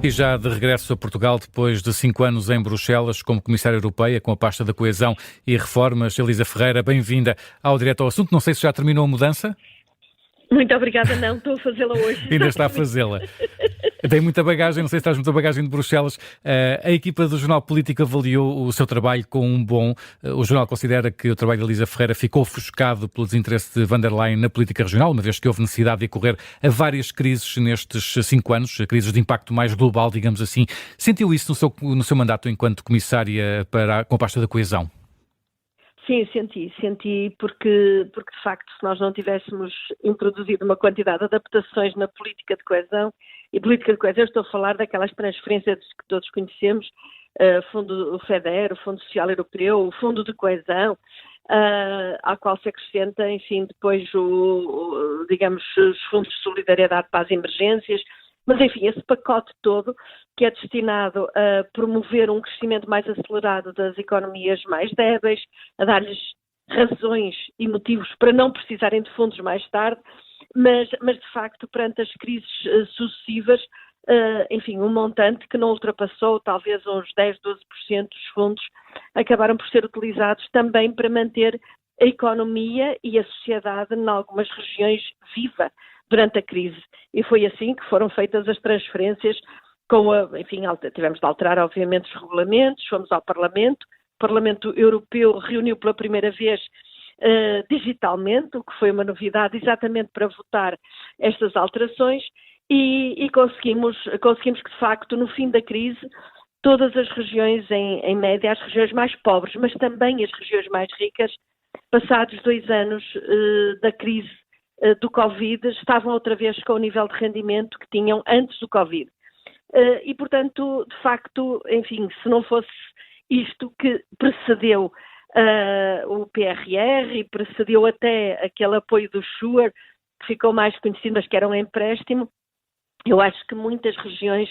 E já de regresso a Portugal, depois de 5 anos em Bruxelas como Comissária Europeia, com a pasta da Coesão e Reformas, Elisa Ferreira, bem-vinda ao Direto ao Assunto. Não sei se já terminou a mudança. Muito obrigada, não, estou a fazê-la hoje. Ainda está a fazê-la. Tem muita bagagem, não sei se traz muita bagagem de Bruxelas. A equipa do Jornal Político avaliou o seu trabalho com um bom. O jornal considera que o trabalho de Elisa Ferreira ficou ofuscado pelo desinteresse de van der Leyen na política regional, uma vez que houve necessidade de recorrer a várias crises nestes 5 anos, crises de impacto mais global, digamos assim. Sentiu isso no seu mandato enquanto comissária com a pasta da coesão? Sim, senti porque de facto, se nós não tivéssemos introduzido uma quantidade de adaptações na política de coesão, e política de coesão estou a falar daquelas transferências que todos conhecemos, o FEDER, o Fundo Social Europeu, o Fundo de Coesão, ao qual se acrescenta, enfim, depois digamos, os fundos de solidariedade para as emergências, mas enfim, esse pacote todo que é destinado a promover um crescimento mais acelerado das economias mais débeis, a dar-lhes razões e motivos para não precisarem de fundos mais tarde, mas de facto perante as crises sucessivas, enfim, um montante que não ultrapassou talvez uns 10, 12% dos fundos acabaram por ser utilizados também para manter a economia e a sociedade em algumas regiões viva durante a crise. E foi assim que foram feitas as transferências, enfim, tivemos de alterar obviamente os regulamentos, fomos ao Parlamento, o Parlamento Europeu reuniu pela primeira vez digitalmente, o que foi uma novidade exatamente para votar estas alterações e conseguimos que de facto no fim da crise todas as regiões, em média, as regiões mais pobres, mas também as regiões mais ricas, passados 2 anos da crise do Covid, estavam outra vez com o nível de rendimento que tinham antes do Covid. E, portanto, de facto, enfim, se não fosse isto que precedeu o PRR e precedeu até aquele apoio do SURE, que ficou mais conhecido, mas que era um empréstimo, eu acho que muitas regiões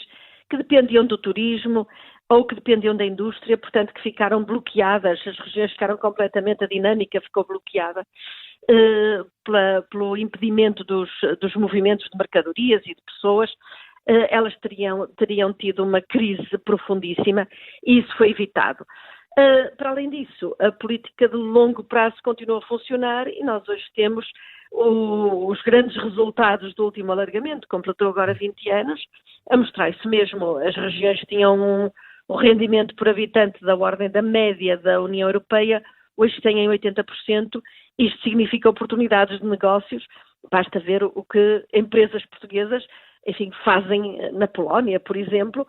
que dependiam do turismo ou que dependiam da indústria, portanto, que ficaram bloqueadas, as regiões ficaram completamente, a dinâmica ficou bloqueada pelo impedimento dos movimentos de mercadorias e de pessoas, elas teriam tido uma crise profundíssima e isso foi evitado. Para além disso, a política de longo prazo continua a funcionar e nós hoje temos os grandes resultados do último alargamento, completou agora 20 anos, a mostrar isso mesmo. As regiões tinham um rendimento por habitante da ordem da média da União Europeia, hoje têm 80%, isto significa oportunidades de negócios, basta ver o que empresas portuguesas, enfim, fazem na Polónia, por exemplo,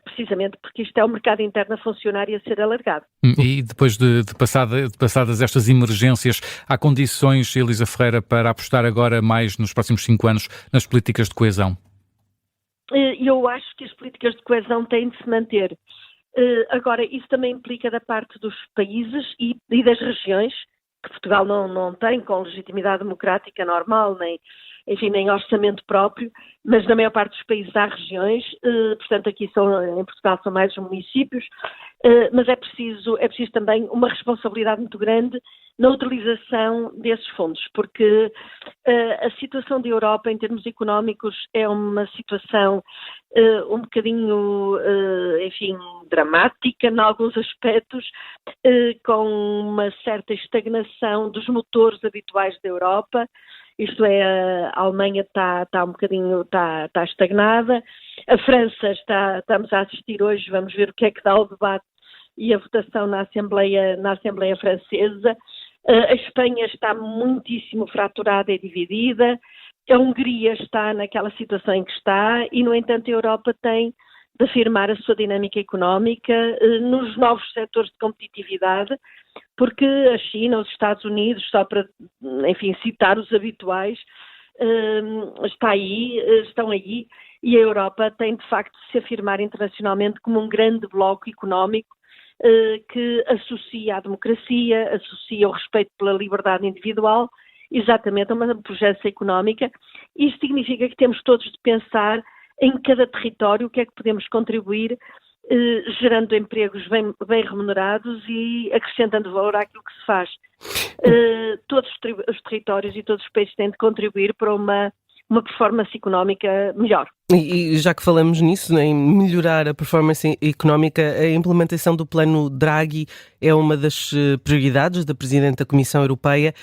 precisamente porque isto é o mercado interno a funcionar e a ser alargado. E depois de passadas estas emergências, há condições, Elisa Ferreira, para apostar agora mais nos próximos 5 anos nas políticas de coesão? Eu acho que as políticas de coesão têm de se manter. Agora, isso também implica da parte dos países e das regiões, que Portugal não tem com legitimidade democrática normal, nem orçamento próprio, mas na maior parte dos países há regiões, portanto aqui em Portugal são mais os municípios, mas é preciso também uma responsabilidade muito grande na utilização desses fundos, porque a situação da Europa em termos económicos é uma situação um bocadinho, enfim, dramática em alguns aspectos, com uma certa estagnação dos motores habituais da Europa. Isto é, a Alemanha está um bocadinho, está estagnada, a França estamos a assistir hoje, vamos ver o que é que dá o debate e a votação na Assembleia Francesa, a Espanha está muitíssimo fraturada e dividida, a Hungria está naquela situação em que está e, no entanto, a Europa tem de afirmar a sua dinâmica económica nos novos setores de competitividade, porque a China, os Estados Unidos, só para, enfim, citar os habituais, estão aí e a Europa tem de facto de se afirmar internacionalmente como um grande bloco económico que associa a democracia, associa o respeito pela liberdade individual, exatamente a uma pujança económica. Isto significa que temos todos de pensar em cada território o que é que podemos contribuir, gerando empregos bem remunerados e acrescentando valor àquilo que se faz. Todos os territórios e todos os países têm de contribuir para uma uma performance económica melhor. E já que falamos nisso, né, em melhorar a performance económica, a implementação do plano Draghi é uma das prioridades da Presidente da Comissão Europeia.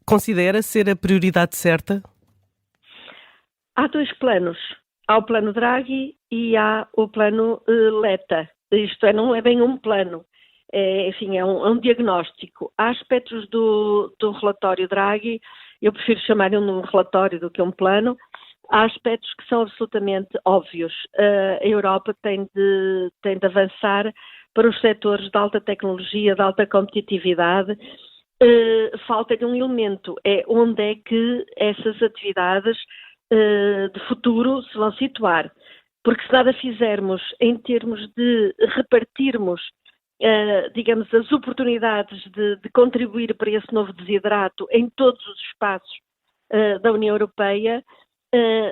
Considera ser a prioridade certa? Há dois planos. Há o plano Draghi e há o plano Letta. Isto é, não é bem um plano. É um diagnóstico. Há aspectos do relatório Draghi, eu prefiro chamar-lhe um relatório do que um plano. Há aspectos que são absolutamente óbvios. A Europa tem de avançar para os setores de alta tecnologia, de alta competitividade. Falta-lhe um elemento, é onde é que essas atividades de futuro se vão situar. Porque se nada fizermos em termos de repartirmos, digamos, as oportunidades de contribuir para esse novo desidrato em todos os espaços da União Europeia,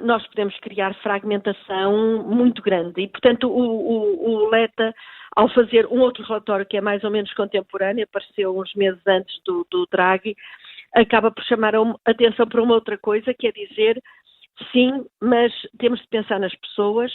nós podemos criar fragmentação muito grande. E, portanto, o Letta, ao fazer um outro relatório que é mais ou menos contemporâneo, apareceu uns meses antes do Draghi, acaba por chamar a atenção para uma outra coisa, que é dizer, sim, mas temos de pensar nas pessoas.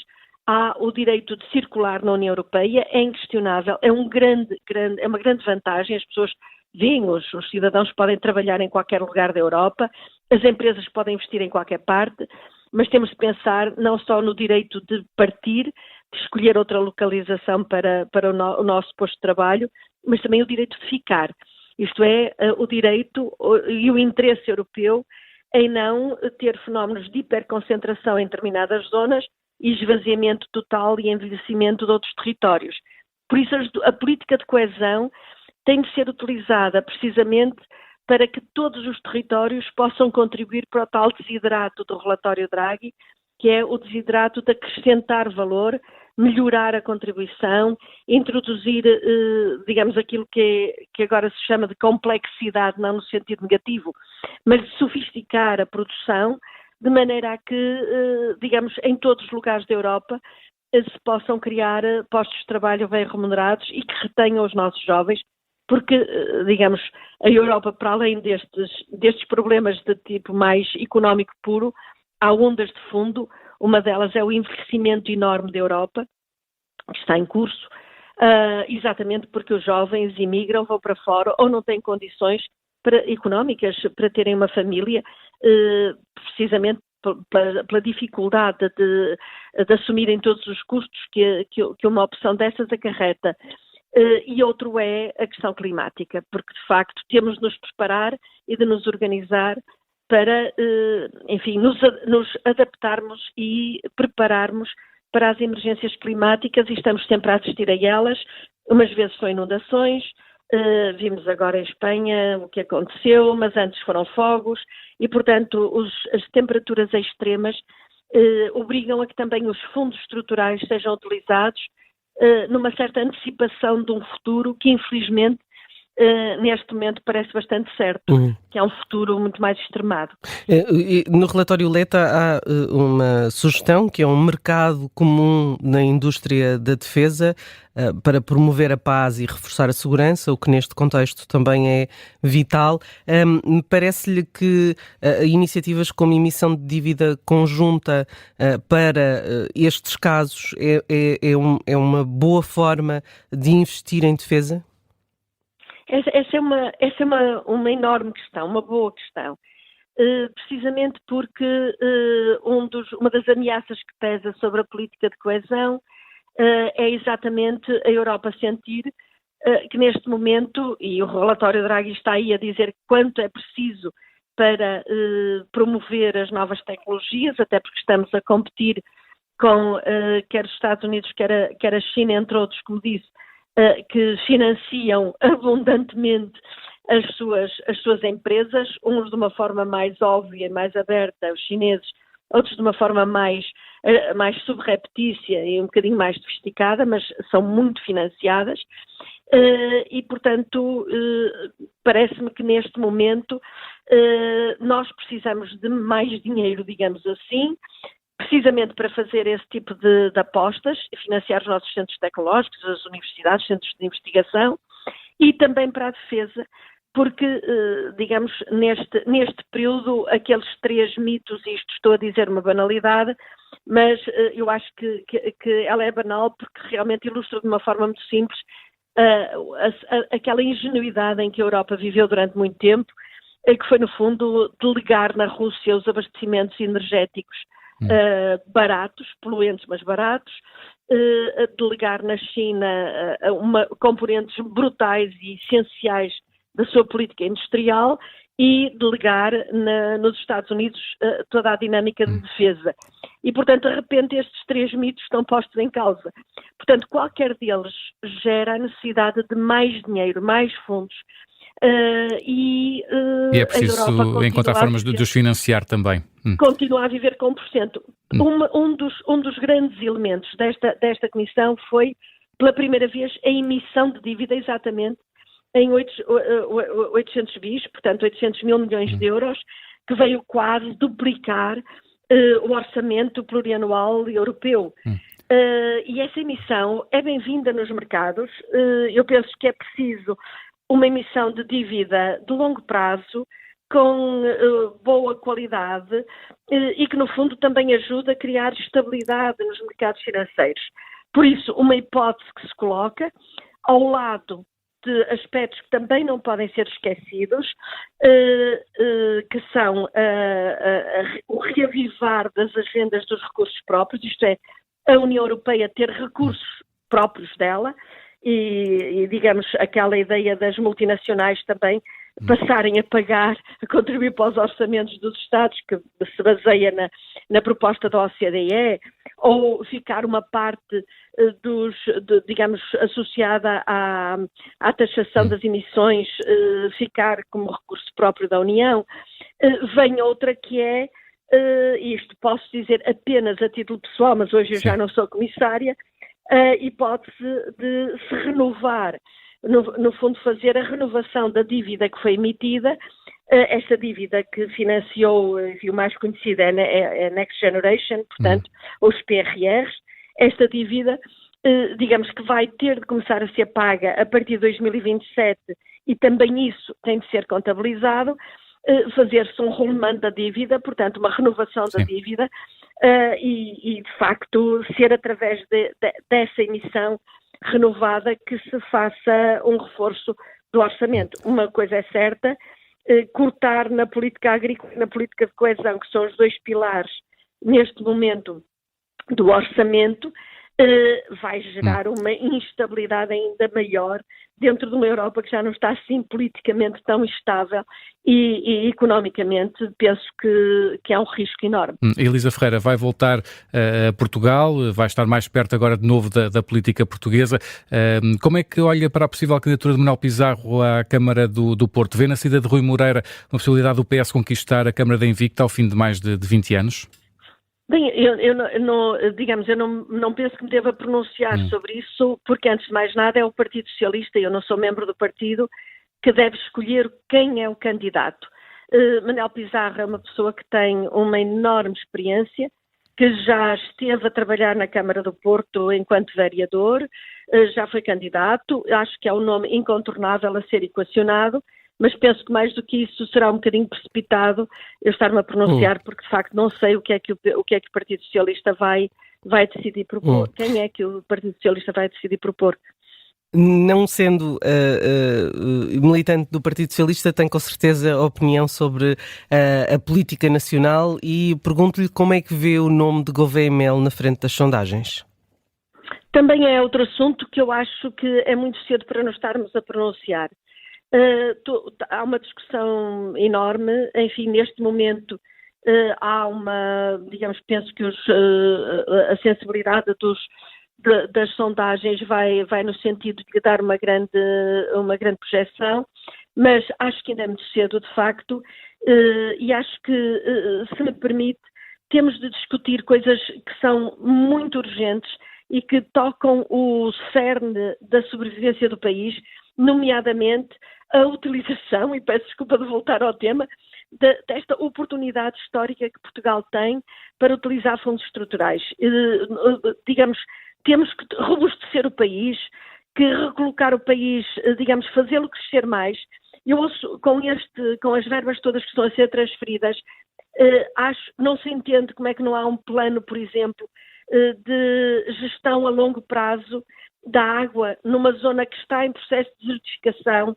Há o direito de circular na União Europeia, é inquestionável, é uma grande vantagem, as pessoas veem, os cidadãos podem trabalhar em qualquer lugar da Europa, as empresas podem investir em qualquer parte, mas temos de pensar não só no direito de partir, de escolher outra localização para o nosso posto de trabalho, mas também o direito de ficar. Isto é, o direito e o interesse europeu em não ter fenómenos de hiperconcentração em determinadas zonas e esvaziamento total e envelhecimento de outros territórios. Por isso, a política de coesão tem de ser utilizada precisamente para que todos os territórios possam contribuir para o tal desidrato do relatório Draghi, que é o desidrato de acrescentar valor, melhorar a contribuição, introduzir, digamos, aquilo que agora se chama de complexidade, não no sentido negativo, mas de sofisticar a produção, de maneira a que, digamos, em todos os lugares da Europa se possam criar postos de trabalho bem remunerados e que retenham os nossos jovens, porque, digamos, a Europa, para além destes problemas de tipo mais económico puro, há ondas de fundo. Uma delas é o envelhecimento enorme da Europa, que está em curso, exatamente porque os jovens imigram, vão para fora ou não têm condições económicas para terem uma família, precisamente pela dificuldade de assumirem todos os custos que uma opção dessas acarreta. E outro é a questão climática, porque de facto temos de nos preparar e de nos organizar para, enfim, nos adaptarmos e prepararmos para as emergências climáticas, e estamos sempre a assistir a elas. Umas vezes são inundações, vimos agora em Espanha o que aconteceu, mas antes foram fogos, e portanto as temperaturas extremas obrigam a que também os fundos estruturais sejam utilizados numa certa antecipação de um futuro que infelizmente neste momento parece bastante certo, que é um futuro muito mais extremado. No relatório Letta há uma sugestão que é um mercado comum na indústria da defesa para promover a paz e reforçar a segurança, o que neste contexto também é vital. Parece-lhe que iniciativas como emissão de dívida conjunta para estes casos é uma boa forma de investir em defesa? Essa é uma enorme questão, uma boa questão, precisamente porque uma das ameaças que pesa sobre a política de coesão é exatamente a Europa sentir que neste momento, e o relatório Draghi está aí a dizer quanto é preciso para promover as novas tecnologias, até porque estamos a competir com quer os Estados Unidos, quer a China, entre outros, como disse, que financiam abundantemente as suas empresas, uns de uma forma mais óbvia e mais aberta, os chineses, outros de uma forma mais subreptícia e um bocadinho mais sofisticada, mas são muito financiadas e, portanto, parece-me que neste momento nós precisamos de mais dinheiro, digamos assim, precisamente para fazer esse tipo de apostas, financiar os nossos centros tecnológicos, as universidades, centros de investigação, e também para a defesa, porque, digamos, neste período, aqueles 3 mitos, e isto estou a dizer uma banalidade, mas eu acho que ela é banal porque realmente ilustra de uma forma muito simples aquela ingenuidade em que a Europa viveu durante muito tempo, que foi, no fundo, delegar na Rússia os abastecimentos energéticos baratos, poluentes, mas baratos, delegar na China componentes brutais e essenciais da sua política industrial e delegar nos Estados Unidos toda a dinâmica de defesa. E, portanto, de repente, estes 3 mitos estão postos em causa. Portanto, qualquer deles gera a necessidade de mais dinheiro, mais fundos. E é preciso encontrar formas de os financiar também. Continua a viver com 1%. Um dos grandes elementos desta comissão foi, pela primeira vez, a emissão de dívida, exatamente, em 800 bis, portanto 800 mil milhões de euros, que veio quase duplicar o orçamento plurianual europeu. E essa emissão é bem-vinda nos mercados. Eu penso que é preciso uma emissão de dívida de longo prazo, com boa qualidade e que, no fundo, também ajuda a criar estabilidade nos mercados financeiros. Por isso, uma hipótese que se coloca, ao lado de aspectos que também não podem ser esquecidos, que são o reavivar das agendas dos recursos próprios, isto é, a União Europeia ter recursos próprios dela, e digamos, aquela ideia das multinacionais também passarem a pagar, a contribuir para os orçamentos dos Estados, que se baseia na proposta da OCDE, ou ficar uma parte digamos, associada à taxação das emissões, ficar como recurso próprio da União. Vem outra que é, isto posso dizer apenas a título pessoal, mas hoje eu já não sou comissária, a hipótese de se renovar, no fundo fazer a renovação da dívida que foi emitida. Esta dívida que financiou, e o mais conhecido é a Next Generation, portanto, os PRRs. Esta dívida, digamos que vai ter de começar a ser paga a partir de 2027 e também isso tem de ser contabilizado, fazer-se um rolamento da dívida, portanto, uma renovação da dívida, e, de facto, ser através dessa emissão renovada que se faça um reforço do orçamento. Uma coisa é certa, cortar na política agrícola e na política de coesão, que são os 2 pilares, neste momento, do orçamento, vai gerar uma instabilidade ainda maior dentro de uma Europa que já não está assim politicamente tão estável e economicamente penso que é um risco enorme. Elisa Ferreira vai voltar a Portugal, vai estar mais perto agora de novo da política portuguesa. Como é que olha para a possível candidatura de Manuel Pizarro à Câmara do Porto? Vê na saída de Rui Moreira uma possibilidade do PS conquistar a Câmara da Invicta ao fim de mais de 20 anos? Bem, eu não penso que me deva pronunciar sobre isso, porque antes de mais nada é o Partido Socialista, eu não sou membro do partido, que deve escolher quem é o candidato. Manuel Pizarro é uma pessoa que tem uma enorme experiência, que já esteve a trabalhar na Câmara do Porto enquanto vereador, já foi candidato, acho que é um nome incontornável a ser equacionado, mas penso que mais do que isso será um bocadinho precipitado eu estar-me a pronunciar, porque de facto não sei o que é que o Partido Socialista vai decidir propor. Quem é que o Partido Socialista vai decidir propor? Não sendo militante do Partido Socialista, tem com certeza opinião sobre a política nacional e pergunto-lhe como é que vê o nome de Gouveia Mel na frente das sondagens. Também é outro assunto que eu acho que é muito cedo para nos estarmos a pronunciar. Há uma discussão enorme, enfim, neste momento há penso que a sensibilidade das sondagens vai no sentido de dar uma grande projeção, mas acho que ainda é muito cedo, de facto, e acho que, se me permite, temos de discutir coisas que são muito urgentes e que tocam o cerne da sobrevivência do país, nomeadamente a utilização, e peço desculpa de voltar ao tema, desta oportunidade histórica que Portugal tem para utilizar fundos estruturais. Temos que robustecer o país, que recolocar o país, fazê-lo crescer mais Eu ouço, com as verbas todas que estão a ser transferidas, não se entende como é que não há um plano, por exemplo, de gestão a longo prazo da água numa zona que está em processo de desertificação,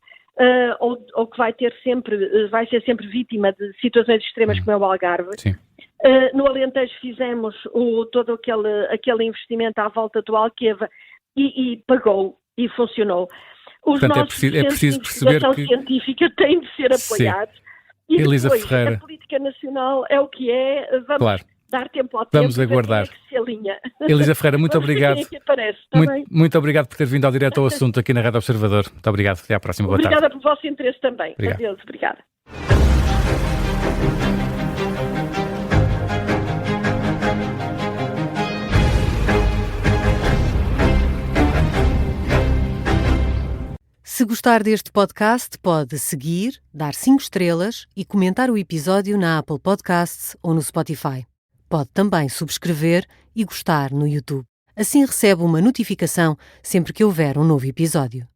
ou que vai ser sempre vítima de situações extremas como é o Algarve. Sim. No Alentejo fizemos todo aquele investimento à volta do Alqueva e pagou e funcionou. Os Portanto, nossos é preciso perceber que científica têm de ser apoiados. Sim. E Elisa depois, Ferreira. a política nacional é o que é. Vamos Claro. dar tempo ao tempo. Vamos aguardar. Que se alinha. Elisa Ferreira, muito obrigado. Quem é que aparece, tá bem? Muito obrigado por ter vindo ao direto ao assunto aqui na Rádio Observador. Muito obrigado. Até à próxima. Boa tarde. Obrigada pelo vosso interesse também. Obrigado. Adeus, obrigada. Se gostar deste podcast, pode seguir, dar 5 estrelas e comentar o episódio na Apple Podcasts ou no Spotify. Pode também subscrever e gostar no YouTube. Assim recebe uma notificação sempre que houver um novo episódio.